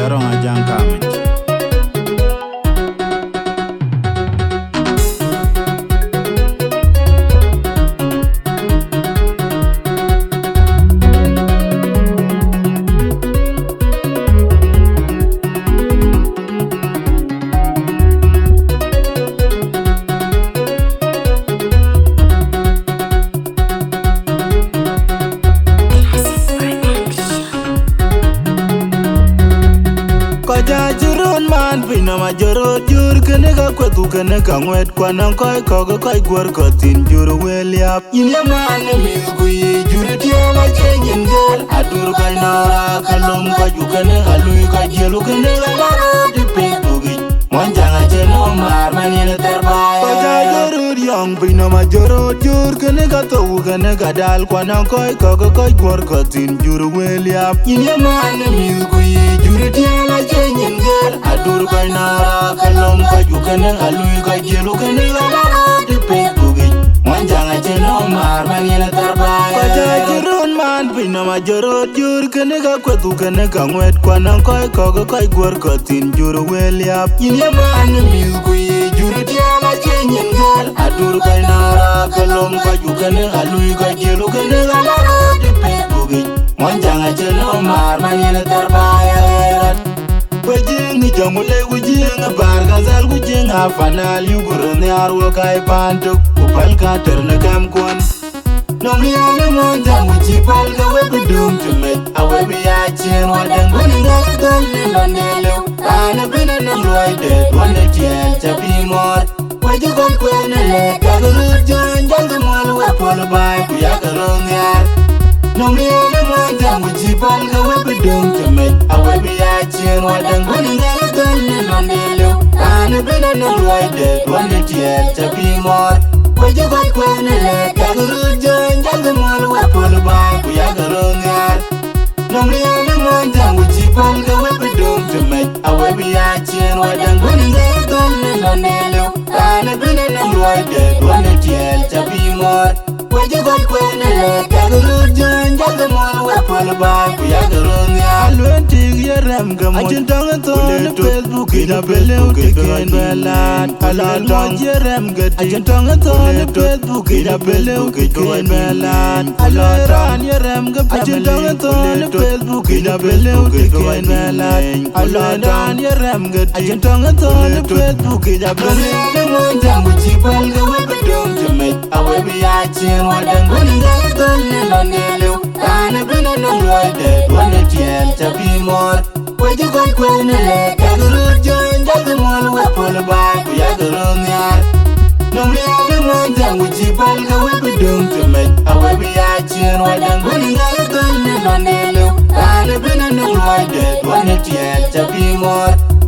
Jarong ajang kamit. Jurun man pina ma joro jur kene ka kwetu kene ka ngwet kwa nang koi kogo koi gwar kotin jur weliap yin ya man mi gui jur dia ma chenyin gel adur kai nora kalom ka ju kene alui ka jelu kene la maro di petugi mon janga jeno mar manine terbai ka jurun yang pina ma joro jur kene ka to kene ka dal kwa nang koi kogo koi gwar kotin jur weliap yin ya man mi gui jur dia ma chenyin gel adur kai nara kalom ka ju kene alui ka jelu kene la maro di petugi mon janga jeno mar manine terbai ka jurun man pina ma joro jur kene ka kwetu kene ka ngwet kwa nang koi kogo koi gwar kotin jur weliap yin ya man mi gui jur dia ma chenyin gel adur kai nara kalom ka ju kene alui ka jelu kene la maro di petugi mon janga jeno mar manine terbai Wajing jamule wajing bargazal wajing afanal yugurun yarwo kai pantuk upal ka terne kam kwan Nomi ale monta muchi palga webidum tumet awebi achin wadang guninga dolni lonelu Ana bina namloide wane tiel chapi mor Wajikon kwene le kagurur jan jangamol wepol bay kuyakarong yar Nomi ale monta muchi palga webidum tumet awebi achin wadang guninga dolni lonelu Ana bina namloide wane tiel chapi mor Wajikon kwene le kagurur jan jangamol wepol bay kuyakarong yar Nomi ale monta muchi palga webidum tumet awebi achin wadang guninga dolni lonelu Ana bina namloide wane tiel chapi mor Wajikon kwene le kagurur jan jangamol wepol bay kuyakarong yar Alwenti yerem gamon Ajin tangan tone Facebook ina beleu tiken belan Alwenti yerem gadi Ajin tangan tone Facebook ina beleu tiken belan Alwenti yerem gadi Ajin tangan tone Facebook ina beleu tiken belan Alwenti yerem gadi Ajin tangan tone Facebook ina beleu tiken belan Mujibal gawe bedom jemet awebi achin wadang guninga dolni lonelu Ana bina namloide wane tiel chapi mor Wajikon kwene le kagurur jan jangamol wepol bay